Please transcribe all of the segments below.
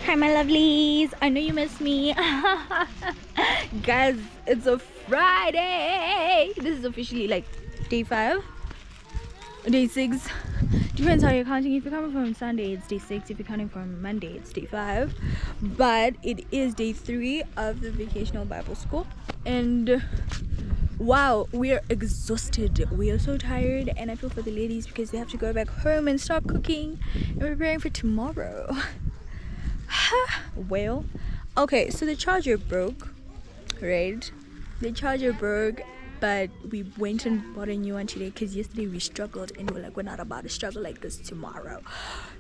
Hi my lovelies, I know you miss me. Guys, it's a Friday. This is officially like day 5, day 6, depends how you're counting. If you're coming from Sunday, it's day 6. If you're counting from Monday, it's day 5. But it is day 3 of the Vocational Bible School, and wow, we are exhausted. We are so tired, and I feel for the ladies because they have to go back home and start cooking and preparing for tomorrow. Well, okay, so the charger broke, right? The charger broke, but we went and bought a new one today because yesterday we struggled, and we're like, we're not about to struggle like this tomorrow.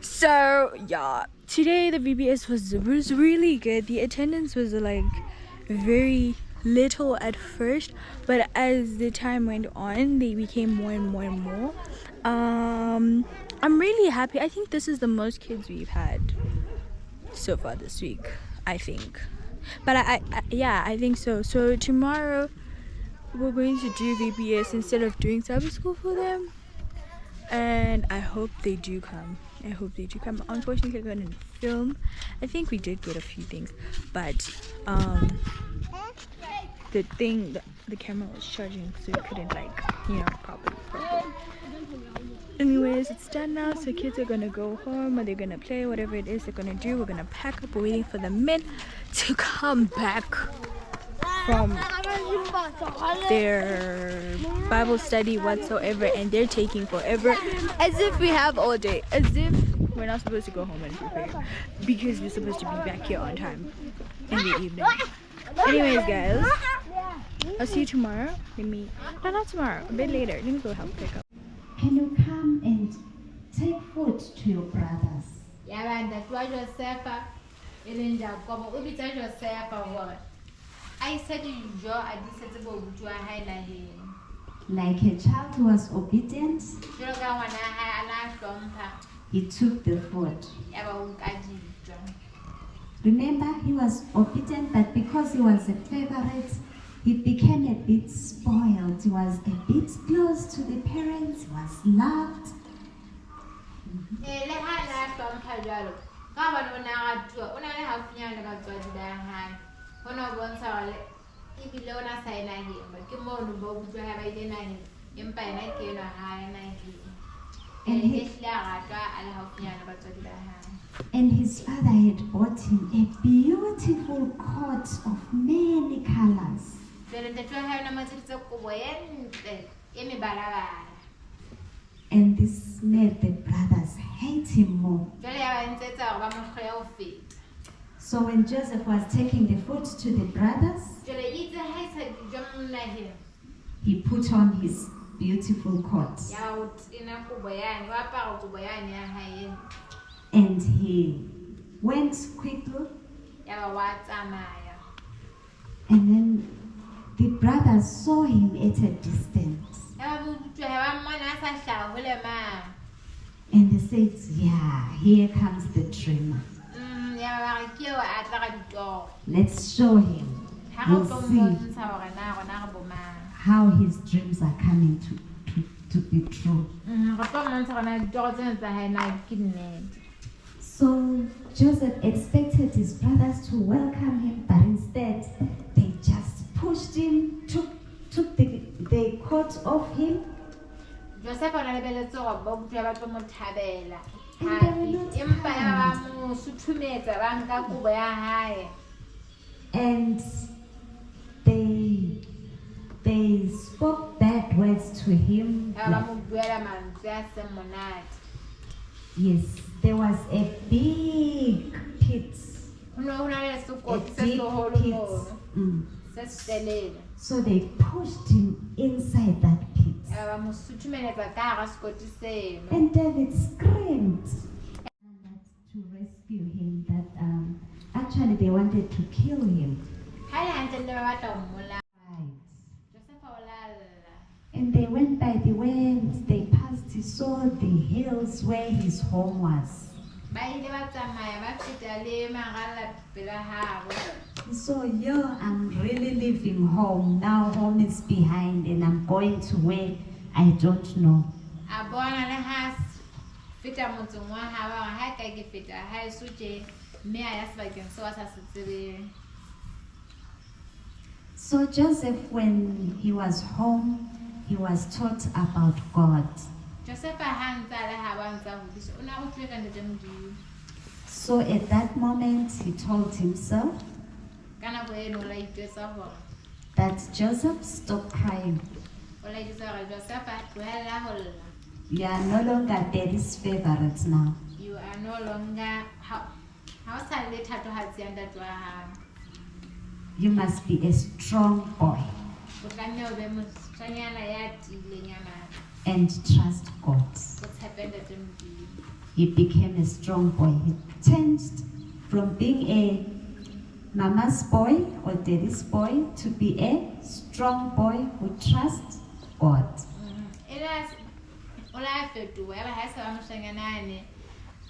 So yeah, today the VBS was really good. The attendance was like very little at first, but as the time went on, they became more and more and more. I'm really happy. I think this is the most kids we've had so far this week, I think. But I think so. So tomorrow we're going to do VBS instead of doing Sabbath school for them, and I hope they do come. Unfortunately, I couldn't film. I think we did get a few things, but the camera was charging, so we couldn't properly. Anyways, it's done now, so kids are gonna go home, or they're gonna play, whatever it is they're gonna do. We're gonna pack up. We're waiting for the men to come back from their Bible study whatsoever, and they're taking forever, as if we have all day, as if we're not supposed to go home and prepare, because we're supposed to be back here on time in the evening. Anyways, guys, I'll see you tomorrow. Not tomorrow, a bit later. Let me go help pick up. Can you come and take food to your brothers? I said you Like a child who was obedient, he took the food. Remember, he was obedient, but because he was a favorite, he became a bit spoiled. He was a bit close to the parents. He was loved. And his father had bought him a beautiful coat of many colors. And this made the brothers hate him more. So when Joseph was taking the food to the brothers, he put on his beautiful coat. And he went quickly. And then the brothers saw him at a distance. And they said, yeah, here comes the dreamer. Let's show him. We'll see how his dreams are coming to be true. So Joseph expected his brothers to welcome him, but instead they just pushed him, took the coat off him. And they spoke bad words to him. Yes, there was a big pit. A deep pit. So they pushed him inside that pit. And David screamed to rescue him, that actually they wanted to kill him. And they went by the way, they passed, he saw the hills where his home was. So, I'm really leaving home. Now home is behind and I'm going to where I don't know. mme a ya sebakeng seo a sa se tsebeng. So Joseph, when he was home, he was taught about God. Joseph ha ntse a le ha ba ntse a hodiswa, o ne a rutile ka ntate Modimo. So at that moment, he told himself Ka nako eno o la itjwetsa hore that Joseph, stop crying. o la itjwetsa hore Joseph tlohella ho lla. You are no longer daddy's favorite now. You are no longer ha o sa le thatohatsi ya ntate wa hao. You must be a strong boy O tlameha o be moshanyana ya tiileng and trust God. o tshepe ntate Modimo. He became a strong boy. He changed from being a mama's boy or daddy's boy to be a strong boy who trusts God. O la fetoha ya ba ha se ba moshanyana yane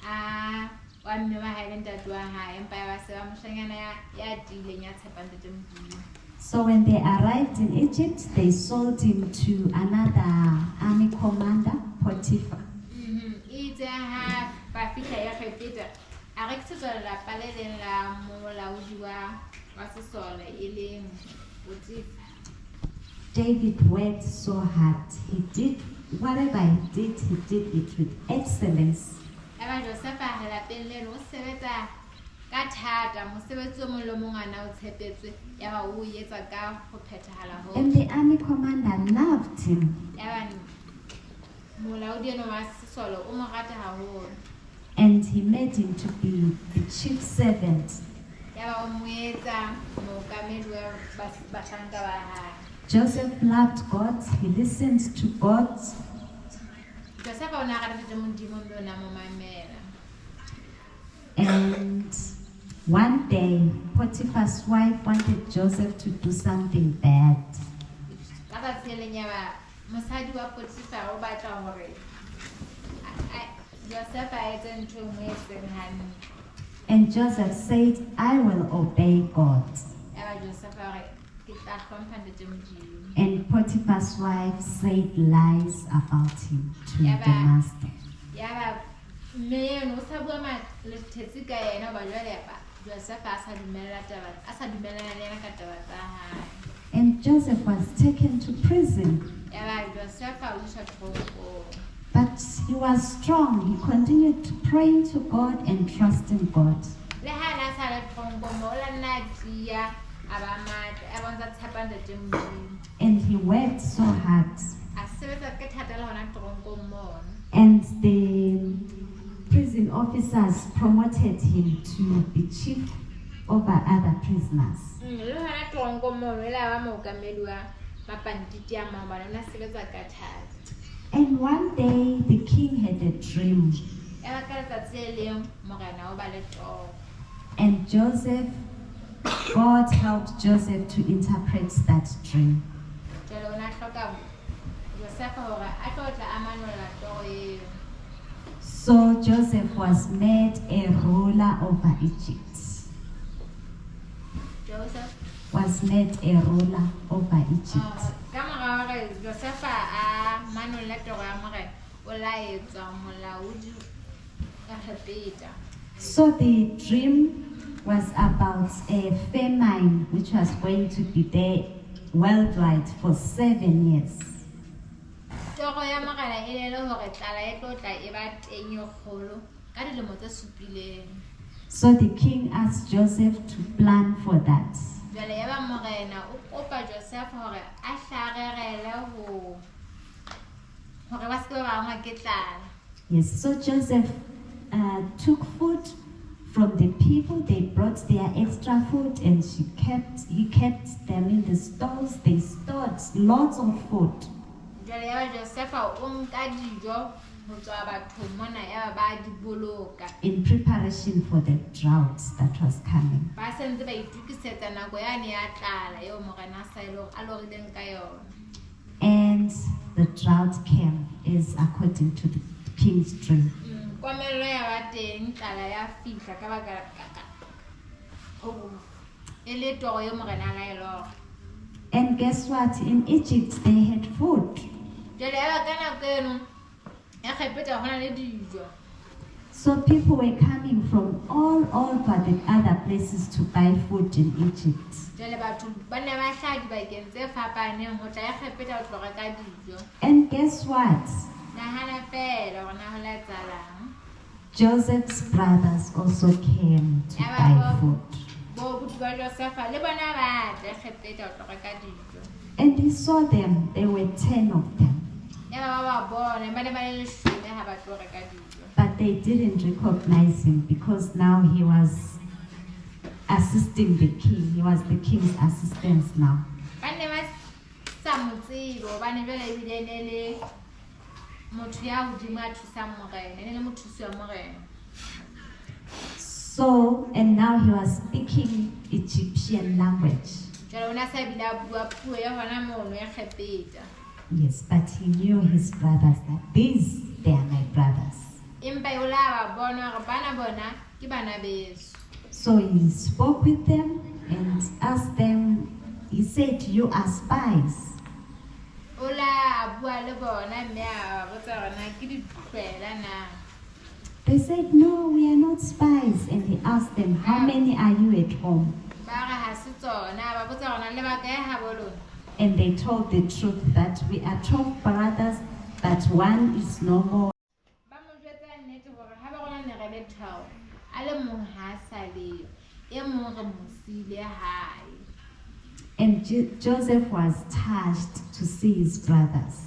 a wa mme wa hae le ntate wa hae, empa ya ba se ba moshanyana ya tiileng ya tshepang ntate Modimo. So when they arrived in Egypt, they sold him to another army commander, Potiphar. Itse ha ba fihla ya Khefita a rekisetswa lelapa le leng la molaodi wa sesole e leng Potiphar. David worked so hard. He did whatever he did it with excellence. Ya ba Joseph a lapeng leno o sebetsa ka thata, mosebetsi o mong le mong ana o tshepetswe, ya ba o etsa ka ho phethahala ho. And the army commander loved him. Ya ba molaodi eno wa sesole o mo rata haholo. And he made him to be the chief servant. Ya ba o mo etsa mookamedi wa bahlanka ba hae. Joseph loved God. He listened to God. Joseph o ne a rata ntate Modimo mme o ne a mo mamela. And one day, Potiphar's wife wanted Joseph to do something bad. Ka tsatsi le leng ya ba mosadi wa Potiphar o batla hore Joseph a etse ntho e nngwe e seng hantle. And Joseph said, I will obey God. Ya ba Joseph a re ke tla hlompha ntate Modimo. And Potiphar's wife said lies about him to Yeah, the but- master. Ya ba mme eno o sa bua lethetsi ka yena ba jwale ba Joseph a sa dumellana le yena ka taba tsa hae. And Joseph was taken to prison. Ya ba Joseph a iswa toronkong. But he was strong. He continued to pray to God and trust in God. Le ha na sa le toronkong mo la nna tia a ba matla a bontsha tshepa ntate Modimo. And he worked so hard. A sebetsa ka thata le hona toronkong mono. And the prison officers promoted him to be chief over other prisoners. Le hona toronkong mono e la ba mookamedi wa mapantiti a mang bana o ne a sebetsa ka thata. And one day the king had a dream. Ya ba ka letsatsi le leng morena o ba le toro. And God helped Joseph to interpret that dream. Jwale o ne a hloka Joseph hore a tlo tla a manolla toro eo. So Joseph was made a ruler over Egypt. Joseph Was made a ruler over Egypt. ka mora hore Joseph a manolla toro ya morena o la etswa molaodi ka Khefita. So the dream was about a famine which was going to be there worldwide for 7 years. Toro ya morena e le hore tlala e tlo tla e ba teng e kgolo ka dilemo tse supileng. So the king asked Joseph to plan for that. Jwale ya ba morena o kopa Joseph hore a hlagerele hore ba se ke ba bangwa ke tlala. Yes, so Joseph took food from the people. They brought their extra food and he kept them in the stores. They stored lots of food. Jwale ya ba Joseph o nka dijo ho tswa bathong mona ya ba ba di boloka. In preparation for the drought that was coming. Ba sentse ba itukisetsa nako yane ya tlala eo morena a lorileng ka yona. And the drought came is according to the king's dream. Komello ya ba teng, tlala ya fihla ka baka e le toro eo morena a la e lora. And guess what? In Egypt they had food. Jwale ya ba ka nako eno ya Khefita ho na le dijo. So people were coming from all over the other places to buy food in Egypt. And guess what? Joseph's brothers also came to buy food. And he saw them, there were 10 of them. But they didn't recognize him because now he was assisting the king. He was the king's assistant now. So, and now he was speaking Egyptian language. Yes, but he knew his brothers that they are my brothers. So he spoke with them and asked them, he said, you are spies. They said, no, we are not spies. And he asked them, how many are you at home? And they told the truth that we are 12 brothers, but one is no more. And Joseph was touched to see his brothers.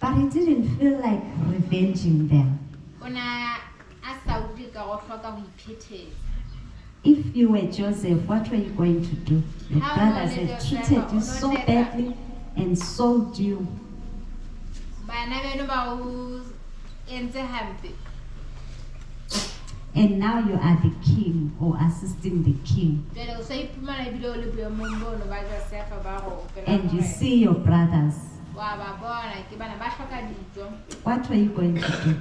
But he didn't feel like revenging them. If you were Joseph, what were you going to do? Your brothers had treated you so badly and sold you. And now you are the king or assisting the king. And you see your brothers. What were you going to do?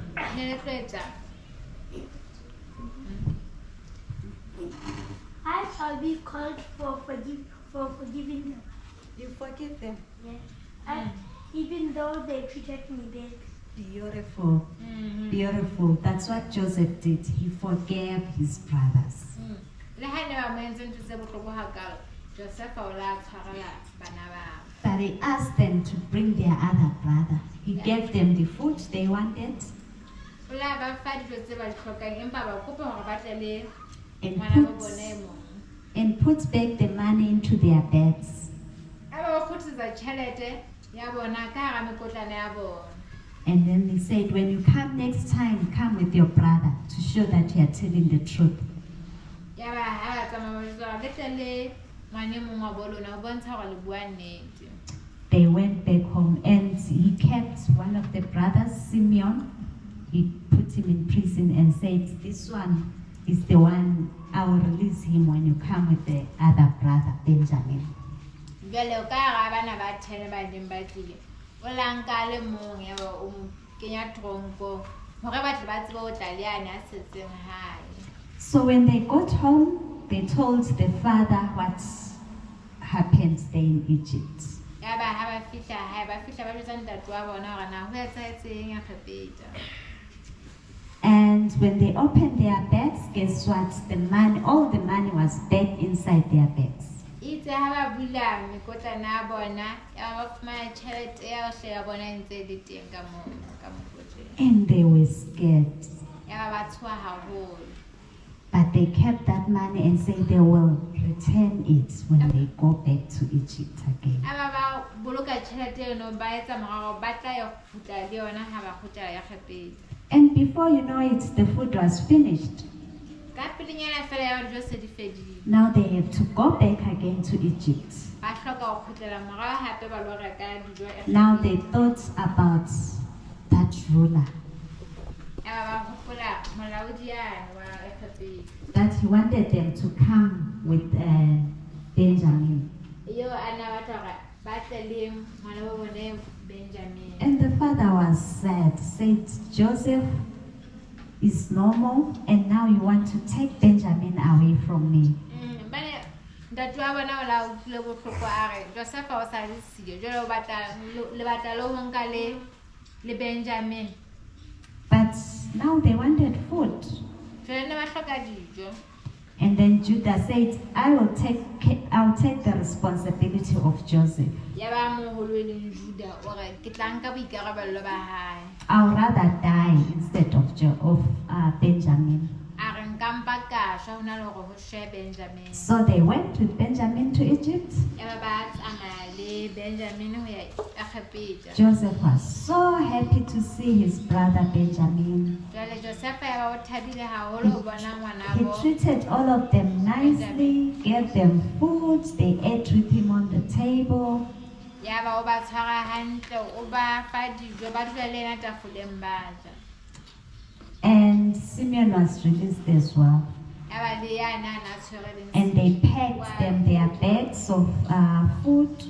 I shall be called for forgiving them. You forgive them. Yes. And even though they treated me bad. Beautiful. Beautiful. That's what Joseph did. He forgave his brothers. But he asked them to bring their other brother. He gave them the food they wanted. And put back the money into their bags. And then he said, when you come next time, come with your brother to show that you are telling the truth. They went back home and he kept one of the brothers, Simeon. He put him in prison and said, this one is the one, I will release him when you come with the other brother, Benjamin. So when they got home, they told the father what happened there in Egypt. And when they opened their bags, guess what? The money, all the money was back inside their bags. And they were scared. But they kept that money and said they will return it when they go back to Egypt again. And before you know it, the food was finished. Now they have to go back again to Egypt. Now they thought about that ruler. That he wanted them to come with Benjamin. And the father was sad, said, Joseph is normal, and now you want to take Benjamin away from me. le Benjamin. But now they wanted food. Jwale ne ba hloka dijo. And then Judah said, I'll take the responsibility of Joseph. Ya ba moholo e leng Juda o re ke tla nka boikarabelo ba hae. I'll rather die instead of Benjamin. A re nka mpa ka shwa hona le hore ho shwe Benjamin. So they went with Benjamin to Egypt. Ya ba tsamaya le Benjamin ho ya Egipete. Joseph was so happy to see his brother Benjamin. Jwale Joseph ya ba o thabile haholo ho bona ngwana He bo. treated all of them nicely, gave them food, they ate with him on the table. Ya ba o ba tshwara hantle, o ba fa dijo, ba dula le ena tafoleng ba ja. And Simeon was released as well. Ya ba le yana na tshwereleng. And they packed them their bags of food.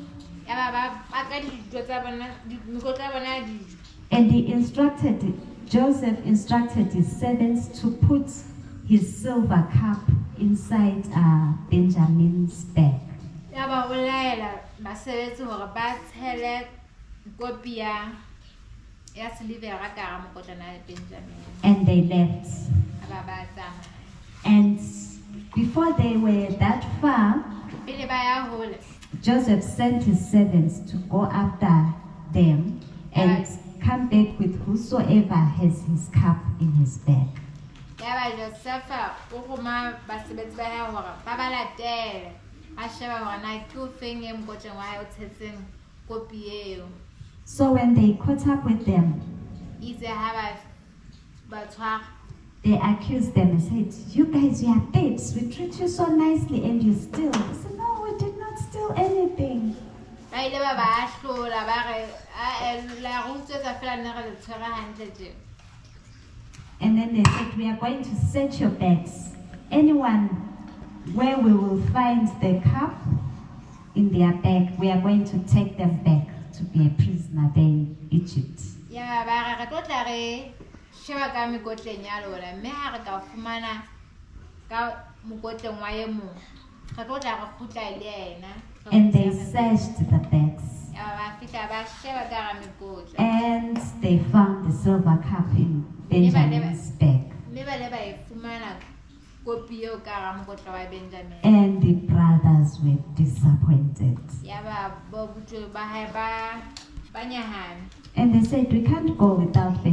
Ya ba ka dijo tsa bona, mekotla ya bona ya dijo. And Joseph instructed his servants to put his silver cup inside Benjamin's bag. Ya ba o laela basebetsi hore ba tshele kopi ya silivera ka hara mokotlana ya Benjamin. And they left. Ya ba tsamaya. And before they were that far, Pele ba ya hole. Joseph sent his servants to go after them and come back with whosoever has his cup in his bag. Ya ba Joseph o roma basebetsi ba hae hore ba ba latele. A sheba hore na ke o feng e mokotleng wa hae o tshetseng kopi eo. So when they caught up with them, Itse ha ba tshwara. they accused them and said, you guys, you are thieves. We treat you so nicely and you steal. They said, no, we did not steal anything. Ba ile ba ba hlola ba re la rutswetsa fela nna re le tshwara hantle tje. And then they said, we are going to search your bags. Anyone where we will find the cup in their bag, we are going to take them back to be a prisoner there in Egypt. Ya ba re tlo tla re sheba ka mekotleng ya lona mme ha re ka fumana ka mokotleng wa ye mong re tlo tla re khutla le yena. And they searched the bags. Ya ba fihla ba sheba ka hara mekotla. And they found the silver cup in Benjamin's bag. Mme ba le ba e fumana kopi eo ka hara mokotla wa Benjamin. And the brothers were disappointed. Ya ba bo butlo ba hae ba nyahame. And they said, we can't go without the